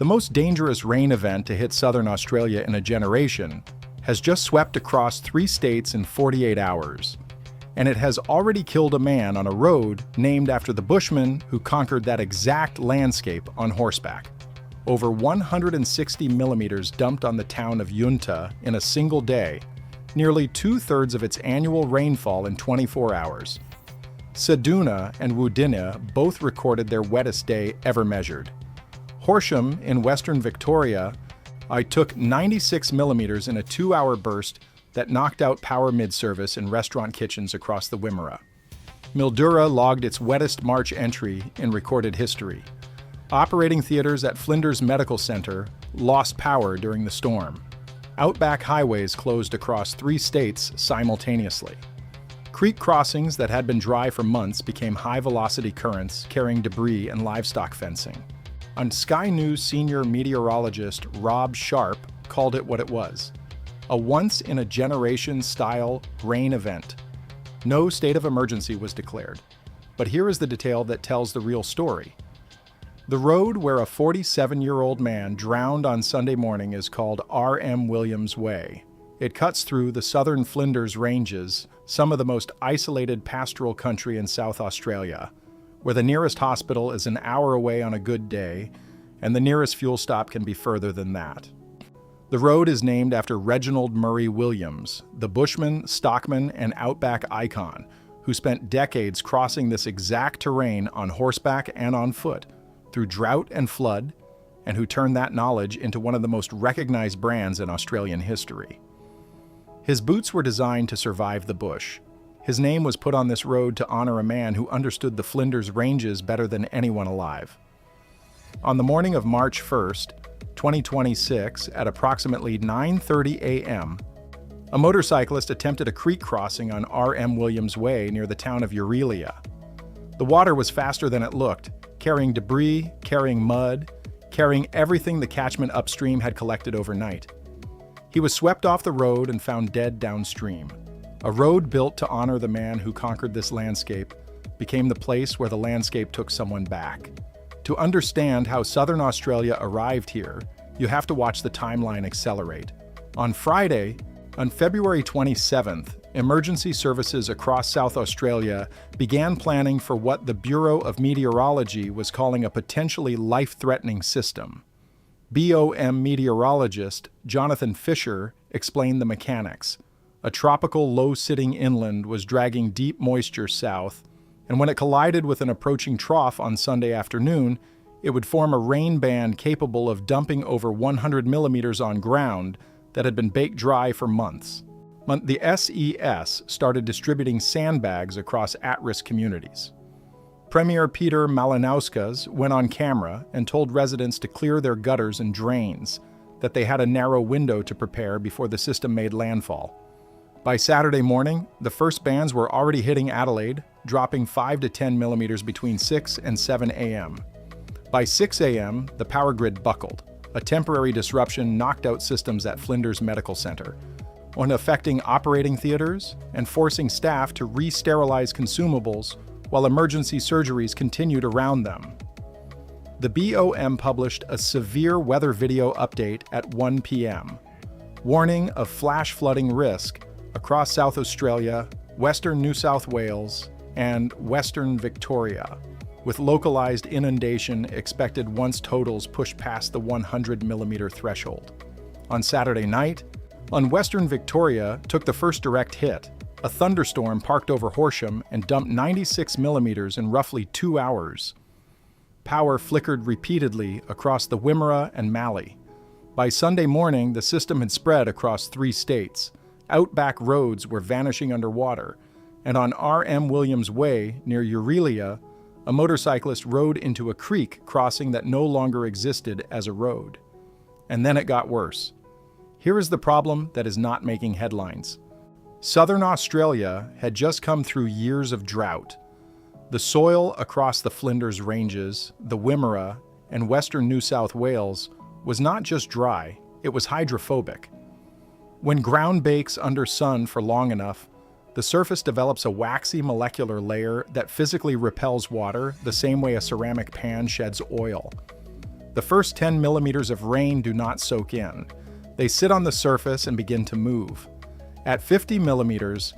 The most dangerous rain event to hit southern Australia in a generation has just swept across 3 states in 48 hours. And it has already killed a man on a road named after the bushman who conquered that exact landscape on horseback. Over 160 millimeters dumped on the town of Yunta in a single day, nearly 2/3 of its annual rainfall in 24 hours. Ceduna and Woodinna both recorded their wettest day ever measured. Horsham in western Victoria took 96 millimeters in a 2-hour burst that knocked out power mid-service in restaurant kitchens across the Wimmera. Mildura logged its wettest March entry in recorded history. Operating theaters at Flinders Medical Center lost power during the storm. Outback highways closed across 3 states simultaneously. Creek crossings that had been dry for months became high-velocity currents carrying debris and livestock fencing. On Sky News senior meteorologist Rob Sharp called it what it was: a once-in-a-generation style rain event. No state of emergency was declared. But here is the detail that tells the real story. The road where a 47-year-old man drowned on Sunday morning is called R.M. Williams Way. It cuts through the southern Flinders Ranges, some of the most isolated pastoral country in South Australia, where the nearest hospital is an hour away on a good day, and the nearest fuel stop can be further than that. The road is named after Reginald Murray Williams, the bushman, stockman, and outback icon, who spent decades crossing this exact terrain on horseback and on foot, through drought and flood, and who turned that knowledge into one of the most recognized brands in Australian history. His boots were designed to survive the bush. His name was put on this road to honor a man who understood the Flinders Ranges better than anyone alive. On the morning of March 1st, 2026, at approximately 9:30 a.m., a motorcyclist attempted a creek crossing on R.M. Williams Way near the town of Orelia. The water was faster than it looked, carrying debris, carrying mud, carrying everything the catchment upstream had collected overnight. He was swept off the road and found dead downstream. A road built to honor the man who conquered this landscape became the place where the landscape took someone back. To understand how southern Australia arrived here, you have to watch the timeline accelerate. On Friday, on February 27th, emergency services across South Australia began planning for what the Bureau of Meteorology was calling a potentially life-threatening system. BOM meteorologist Jonathan Fisher explained the mechanics. A tropical low-sitting inland was dragging deep moisture south, and when it collided with an approaching trough on Sunday afternoon, it would form a rain band capable of dumping over 100 millimeters on ground that had been baked dry for months. The SES started distributing sandbags across at-risk communities. Premier Peter Malinauskas went on camera and told residents to clear their gutters and drains, that they had a narrow window to prepare before the system made landfall. By Saturday morning, the first bands were already hitting Adelaide, dropping 5 to 10 millimeters between 6 and 7 a.m. By 6 a.m., the power grid buckled. A temporary disruption knocked out systems at Flinders Medical Center, affecting operating theaters and forcing staff to re-sterilize consumables while emergency surgeries continued around them. The BOM published a severe weather video update at 1 p.m., warning of flash flooding risk across South Australia, Western New South Wales, and Western Victoria, with localized inundation expected once totals push past the 100 millimeter threshold. On Saturday night, Western Victoria took the first direct hit. A thunderstorm parked over Horsham and dumped 96 millimeters in roughly 2 hours. Power flickered repeatedly across the Wimmera and Mallee. By Sunday morning, the system had spread across 3 states. Outback roads were vanishing underwater, and on R.M. Williams Way, near Orelia, a motorcyclist rode into a creek crossing that no longer existed as a road. And then it got worse. Here is the problem that is not making headlines. Southern Australia had just come through years of drought. The soil across the Flinders Ranges, the Wimmera, and western New South Wales was not just dry, it was hydrophobic. When ground bakes under sun for long enough, the surface develops a waxy molecular layer that physically repels water the same way a ceramic pan sheds oil. The first 10 millimeters of rain do not soak in. They sit on the surface and begin to move. At 50 millimeters,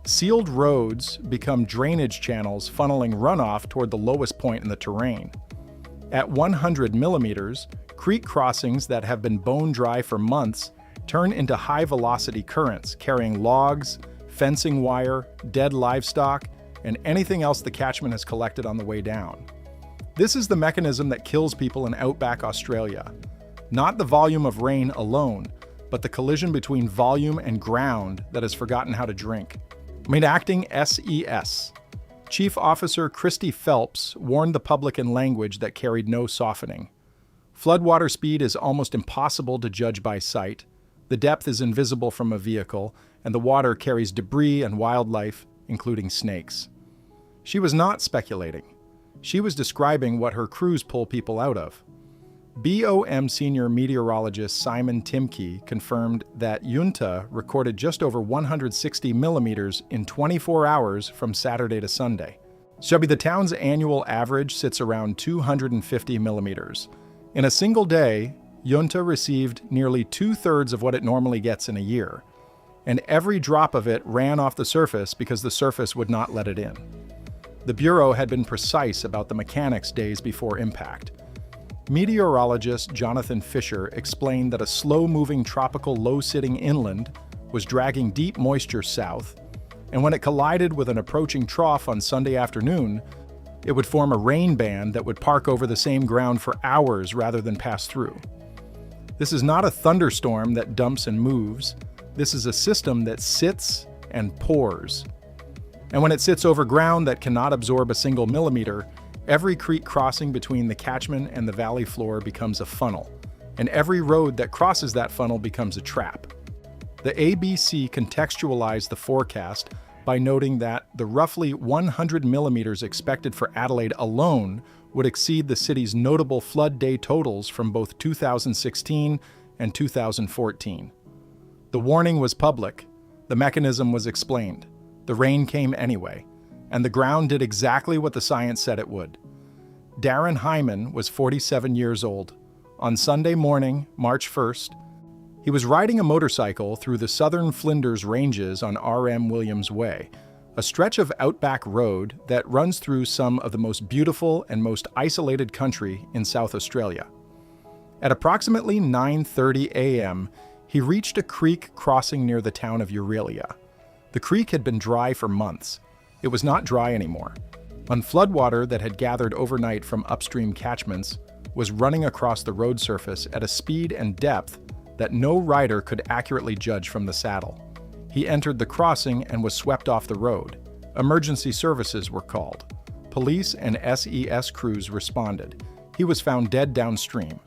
sealed roads become drainage channels funneling runoff toward the lowest point in the terrain. At 100 millimeters, creek crossings that have been bone dry for months turn into high-velocity currents carrying logs, fencing wire, dead livestock, and anything else the catchment has collected on the way down. This is the mechanism that kills people in outback Australia. Not the volume of rain alone, but the collision between volume and ground that has forgotten how to drink. Acting SES. Chief Officer Christy Phelps warned the public in language that carried no softening. Floodwater speed is almost impossible to judge by sight. The depth is invisible from a vehicle, and the water carries debris and wildlife, including snakes. She was not speculating. She was describing what her crews pull people out of. BOM senior meteorologist Simon Timke confirmed that Junta recorded just over 160 millimeters in 24 hours from Saturday to Sunday. The town's annual average sits around 250 millimeters. In a single day, Junta received nearly 2/3 of what it normally gets in a year, and every drop of it ran off the surface because the surface would not let it in. The Bureau had been precise about the mechanics days before impact. Meteorologist Jonathan Fisher explained that a slow-moving tropical low-sitting inland was dragging deep moisture south, and when it collided with an approaching trough on Sunday afternoon, it would form a rain band that would park over the same ground for hours rather than pass through. This is not a thunderstorm that dumps and moves. This is a system that sits and pours. And when it sits over ground that cannot absorb a single millimeter, every creek crossing between the catchment and the valley floor becomes a funnel, and every road that crosses that funnel becomes a trap. The ABC contextualized the forecast by noting that the roughly 100 millimeters expected for Adelaide alone would exceed the city's notable flood day totals from both 2016 and 2014. The warning was public, the mechanism was explained, the rain came anyway, and the ground did exactly what the science said it would. Darren Hyman was 47 years old. On Sunday morning, March 1st, he was riding a motorcycle through the southern Flinders Ranges on R.M. Williams Way, a stretch of outback road that runs through some of the most beautiful and most isolated country in South Australia. At approximately 9:30 a.m., he reached a creek crossing near the town of Eurelia. The creek had been dry for months. It was not dry anymore. On floodwater that had gathered overnight from upstream catchments was running across the road surface at a speed and depth that no rider could accurately judge from the saddle. He entered the crossing and was swept off the road. Emergency services were called. Police and SES crews responded. He was found dead downstream.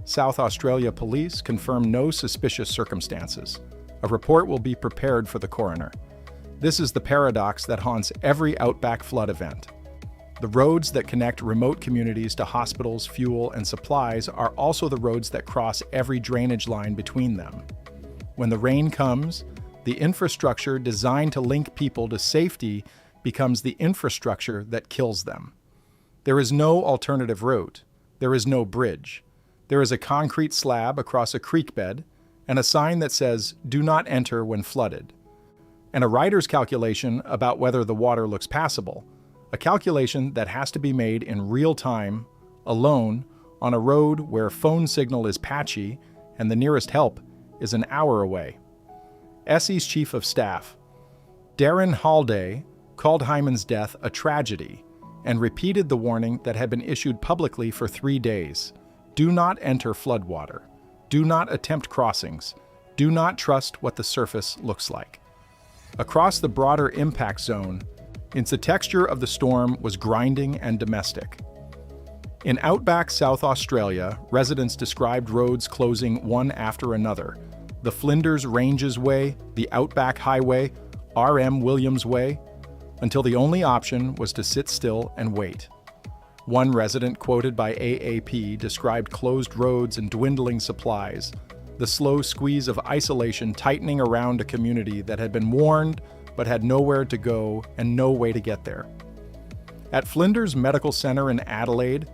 South Australia Police confirmed no suspicious circumstances. A report will be prepared for the coroner. This is the paradox that haunts every outback flood event. The roads that connect remote communities to hospitals, fuel, and supplies are also the roads that cross every drainage line between them. When the rain comes, the infrastructure designed to link people to safety becomes the infrastructure that kills them. There is no alternative route. There is no bridge. There is a concrete slab across a creek bed and a sign that says, "Do not enter when flooded," and a rider's calculation about whether the water looks passable, a calculation that has to be made in real time, alone, on a road where phone signal is patchy and the nearest help is an hour away. Essie's Chief of Staff, Darren Halday, called Hyman's death a tragedy and repeated the warning that had been issued publicly for 3 days. Do not enter floodwater. Do not attempt crossings. Do not trust what the surface looks like. Across the broader impact zone, the texture of the storm was grinding and domestic. In outback South Australia, residents described roads closing one after another. The Flinders Ranges Way, the Outback Highway, R.M. Williams Way, until the only option was to sit still and wait. One resident quoted by AAP described closed roads and dwindling supplies, the slow squeeze of isolation tightening around a community that had been warned but had nowhere to go and no way to get there. At Flinders Medical Center in Adelaide,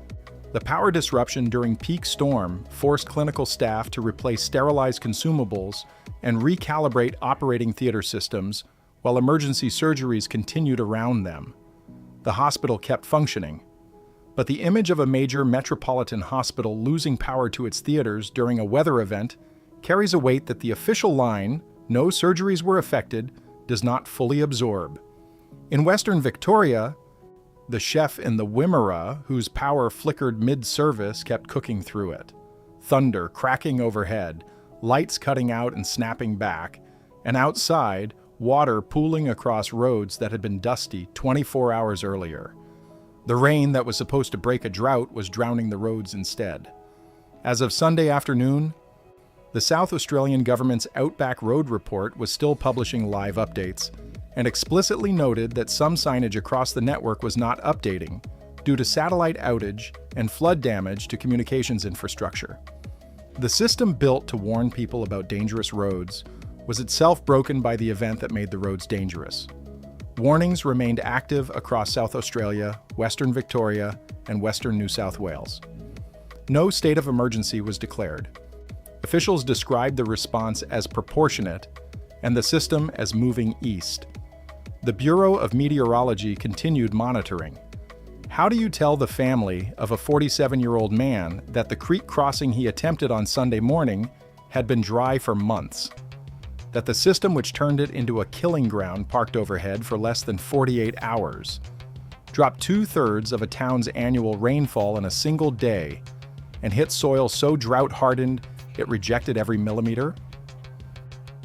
The power disruption during peak storm forced clinical staff to replace sterilized consumables and recalibrate operating theater systems while emergency surgeries continued around them. The hospital kept functioning, but the image of a major metropolitan hospital losing power to its theaters during a weather event carries a weight that the official line, "No surgeries were affected," does not fully absorb. In Western Victoria, the chef in the Wimmera, whose power flickered mid-service, kept cooking through it. Thunder cracking overhead, lights cutting out and snapping back, and outside, water pooling across roads that had been dusty 24 hours earlier. The rain that was supposed to break a drought was drowning the roads instead. As of Sunday afternoon, the South Australian government's Outback Road Report was still publishing live updates, and explicitly noted that some signage across the network was not updating due to satellite outage and flood damage to communications infrastructure. The system built to warn people about dangerous roads was itself broken by the event that made the roads dangerous. Warnings remained active across South Australia, Western Victoria, and Western New South Wales. No state of emergency was declared. Officials described the response as proportionate and the system as moving east. The Bureau of Meteorology continued monitoring. How do you tell the family of a 47-year-old man that the creek crossing he attempted on Sunday morning had been dry for months? That the system which turned it into a killing ground parked overhead for less than 48 hours, dropped 2/3 of a town's annual rainfall in a single day, and hit soil so drought-hardened it rejected every millimeter?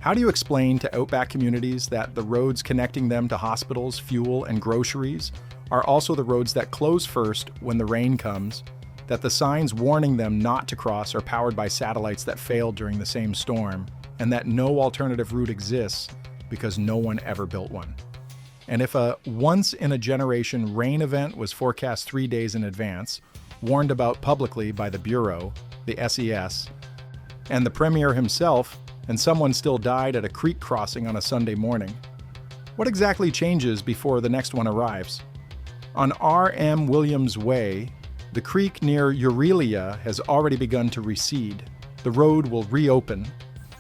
How do you explain to outback communities that the roads connecting them to hospitals, fuel, and groceries are also the roads that close first when the rain comes, that the signs warning them not to cross are powered by satellites that failed during the same storm, and that no alternative route exists because no one ever built one? And if a once-in-a-generation rain event was forecast 3 days in advance, warned about publicly by the Bureau, the SES, and the Premier himself, and someone still died at a creek crossing on a Sunday morning, what exactly changes before the next one arrives? On R.M. Williams Way, the creek near Eurelia has already begun to recede. The road will reopen,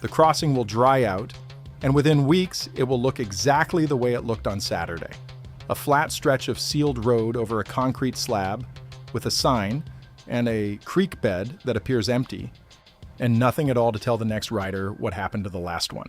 the crossing will dry out, and within weeks it will look exactly the way it looked on Saturday. A flat stretch of sealed road over a concrete slab with a sign and a creek bed that appears empty, and nothing at all to tell the next rider what happened to the last one.